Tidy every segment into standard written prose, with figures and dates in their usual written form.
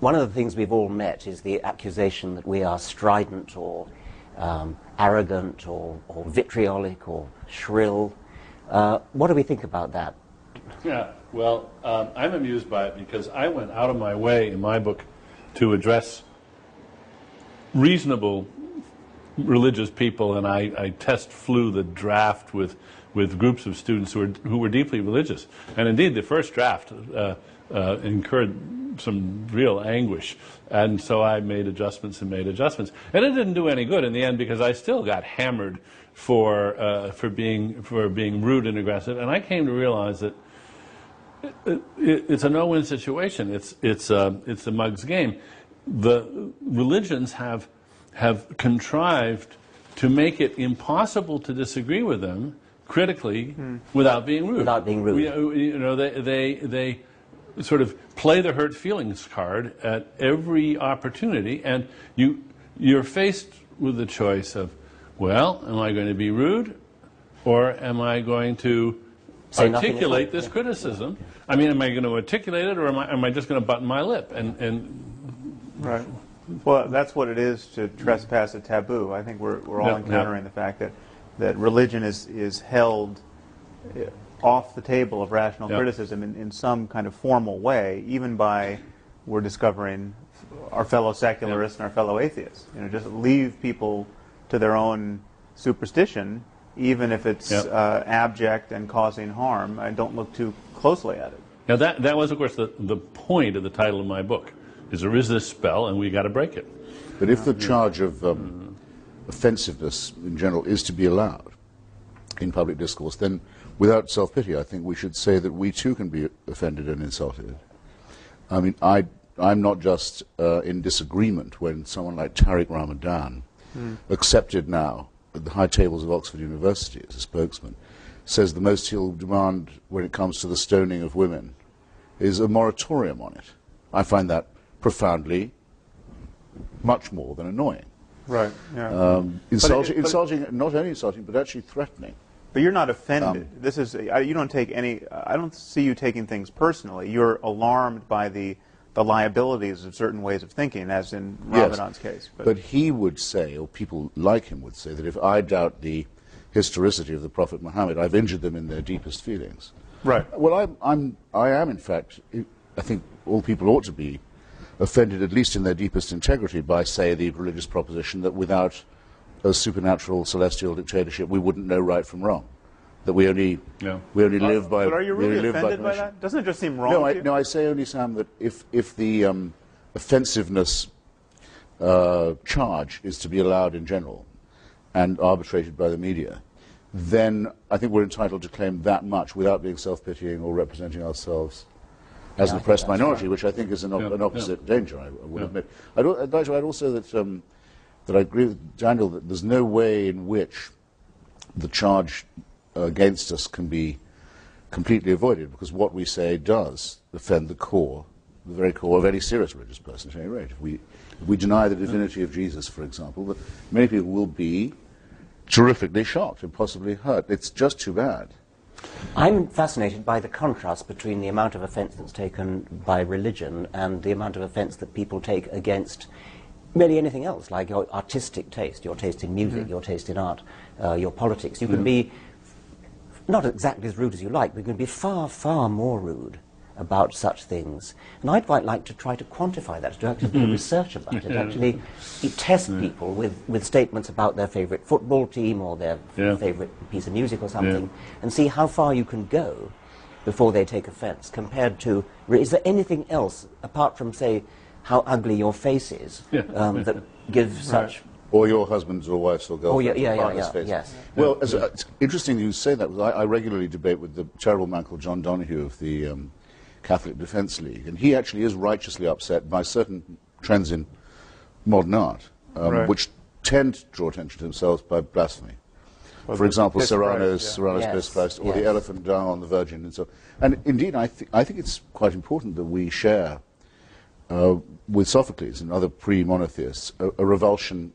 one of the things we've all met is the accusation that we are strident or arrogant or vitriolic or shrill. What do we think about that? Yeah, well, I'm amused by it because I went out of my way in my book to address reasonable religious people, and I flew the draft with groups of students who were deeply religious. And indeed, the first draft incurred some real anguish, and so I made adjustments and made adjustments, and it didn't do any good in the end because I still got hammered for being rude and aggressive. And I came to realize that it's a no-win situation. It's a mug's game. The religions have contrived to make it impossible to disagree with them critically without being rude. Without being rude. You know, they sort of play the hurt feelings card at every opportunity, and you're faced with the choice of, well, am I going to be rude, or am I going to articulate this criticism? I mean, am I going to articulate it, or am I just going to button my lip? Right. Well, that's what it is to trespass a taboo. I think we're all encountering the fact that religion is held off the table of rational criticism in some kind of formal way, even by, we're discovering, our fellow secularists and our fellow atheists. You know, just leave people to their own superstition, even if it's abject and causing harm, and don't look too closely at it. Now that was, of course, the point of the title of my book, is there is this spell and we got to break it. But if the charge of offensiveness in general is to be allowed in public discourse, then without self-pity, I think we should say that we too can be offended and insulted. I mean, I'm not just in disagreement when someone like Tariq Ramadan, accepted now at the high tables of Oxford University as a spokesman, says the most he'll demand when it comes to the stoning of women is a moratorium on it. I find that profoundly much more than annoying. Right. Yeah. Insulting, not only insulting, but actually threatening. But you're not offended. This is you don't take any. I don't see you taking things personally. You're alarmed by the liabilities of certain ways of thinking, as in Ramadan's case. But he would say, or people like him would say, that if I doubt the historicity of the Prophet Muhammad, I've injured them in their deepest feelings. Right. Well, I am in fact. I think all people ought to be offended, at least in their deepest integrity, by, say, the religious proposition that without a supernatural celestial dictatorship, we wouldn't know right from wrong. That we only live by. But are you really offended by that? Doesn't it just seem wrong? No, I say only, Sam, that if the offensiveness charge is to be allowed in general and arbitrated by the media, then I think we're entitled to claim that much without being self-pitying or representing ourselves as an oppressed minority, which I think is an opposite danger, I would admit. I'd like to add also that that I agree with Daniel that there's no way in which the charge against us can be completely avoided, because what we say does offend the very core of any serious religious person, at any rate. If we deny the divinity of Jesus, for example, that many people will be terrifically shocked and possibly hurt. It's just too bad. I'm fascinated by the contrast between the amount of offence that's taken by religion and the amount of offence that people take against really anything else, like your artistic taste, your taste in music, your taste in art, your politics. You can be not exactly as rude as you like, but you can be far, far more rude about such things. And I'd quite like to try to quantify that, to actually do research about it, actually test people with statements about their favourite football team or their favourite piece of music or something, and see how far you can go before they take offence, compared to, is there anything else, apart from, say, how ugly your face is, that gives such... Or your husband's or wife's or girlfriend's or partner's face. Yes. Well, it's interesting you say that, because I regularly debate with the terrible man called John Donahue of the Catholic Defence League, and he actually is righteously upset by certain trends in modern art, which tend to draw attention to themselves by blasphemy. Well, for example, Serrano's Piss Christ, or the elephant down on the Virgin, and so on. And indeed, I think it's quite important that we share with Sophocles and other pre-monotheists a revulsion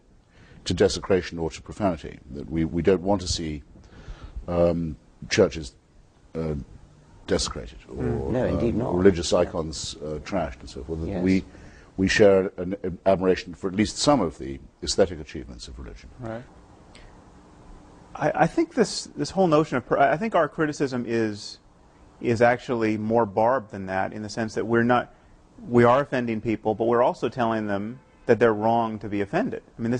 to desecration or to profanity. That we don't want to see churches desecrated or no, indeed not. religious icons trashed and so forth. Yes. we share an admiration for at least some of the aesthetic achievements of religion. Right. I think this whole notion of I think our criticism is actually more barbed than that, in the sense that we are offending people, but we're also telling them that they're wrong to be offended. I mean,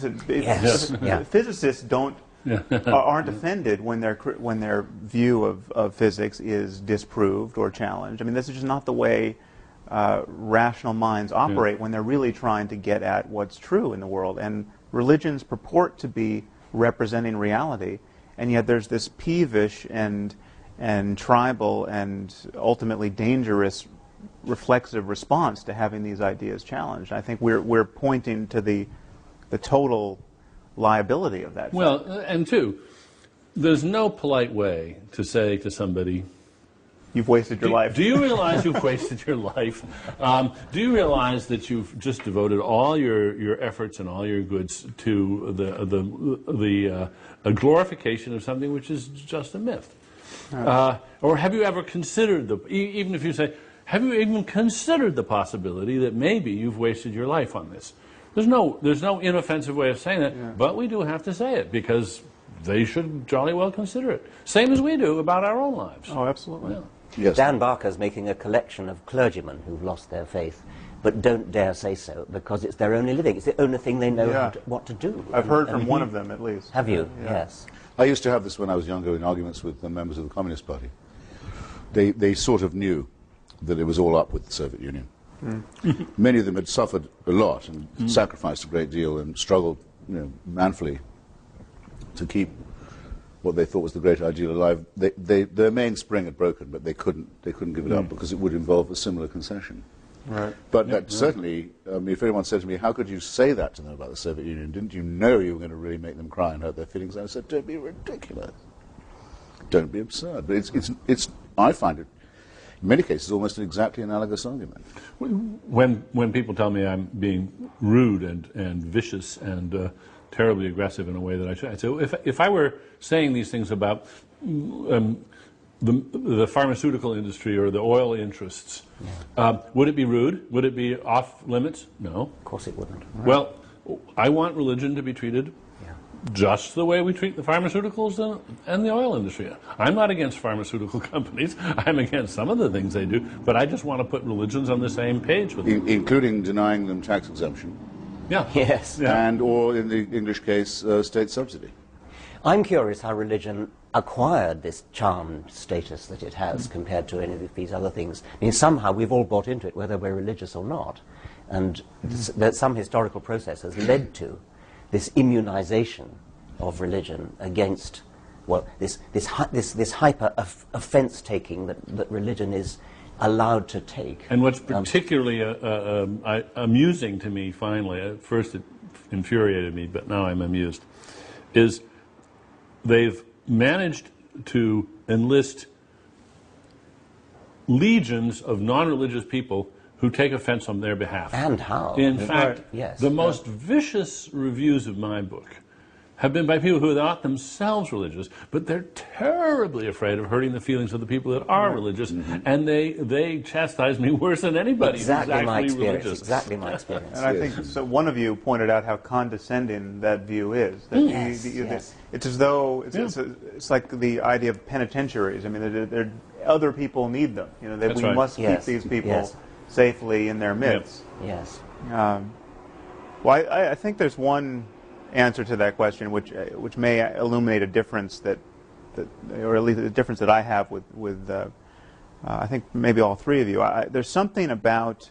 physicists aren't offended when their view of physics is disproved or challenged. I mean, this is just not the way rational minds operate when they're really trying to get at what's true in the world. And religions purport to be representing reality, and yet there's this peevish and tribal and ultimately dangerous reflexive response to having these ideas challenged. I think we're pointing to the total liability of that. Well, and two, there's no polite way to say to somebody, you've wasted your life. Do you realize you've wasted your life? Do you realize that you've just devoted all your efforts and all your goods to a glorification of something which is just a myth? Or have you ever considered even if you say, have you even considered the possibility that maybe you've wasted your life on this? There's no inoffensive way of saying that, but we do have to say it because they should jolly well consider it. Same as we do about our own lives. Oh, absolutely. Yeah. Yes. Dan Barker's making a collection of clergymen who've lost their faith, but don't dare say so because it's their only living. It's the only thing they know what to do. I've heard from one of them, at least. Have you? Yeah. Yes. I used to have this when I was younger in arguments with the members of the Communist Party. They sort of knew that it was all up with the Soviet Union. Many of them had suffered a lot and sacrificed a great deal and struggled, manfully to keep what they thought was the great ideal alive. Their mainspring had broken, but they couldn't give it up because it would involve a similar concession. Right. But that certainly, if anyone said to me, how could you say that to them about the Soviet Union? Didn't you know you were going to really make them cry and hurt their feelings? I said, don't be ridiculous. Don't be absurd. But it's I find it, in many cases, almost an exactly analogous argument. When people tell me I'm being rude and vicious and terribly aggressive in a way that I should, I say, if I were saying these things about the pharmaceutical industry or the oil interests, would it be rude? Would it be off limits? No. Of course it wouldn't. Right. Well, I want religion to be treated just the way we treat the pharmaceuticals and the oil industry. I'm not against pharmaceutical companies. I'm against some of the things they do, but I just want to put religions on the same page with them. Including denying them tax exemption. Yeah. Yes. Yeah. And, or in the English case, state subsidy. I'm curious how religion acquired this charmed status that it has compared to any of these other things. I mean, somehow we've all bought into it, whether we're religious or not. And that some historical process has led to this immunization of religion against, well, this hyper offense taking that religion is allowed to take. And what's particularly amusing to me, finally, at first it infuriated me, but now I'm amused, is they've managed to enlist legions of non-religious people who take offense on their behalf. And how? In fact, yes. the most vicious reviews of my book have been by people who are not themselves religious, but they're terribly afraid of hurting the feelings of the people that are religious, and they chastise me worse than anybody who's actually religious. Exactly my experience. And I think so. One of you pointed out how condescending that view is. That Yes. It's as though it's like the idea of penitentiaries. I mean, they're, other people need them. We must keep these people safely in their midst. Yes. Well, I think there's one answer to that question, which may illuminate a difference or at least a difference that I have with I think maybe all three of you. There's something about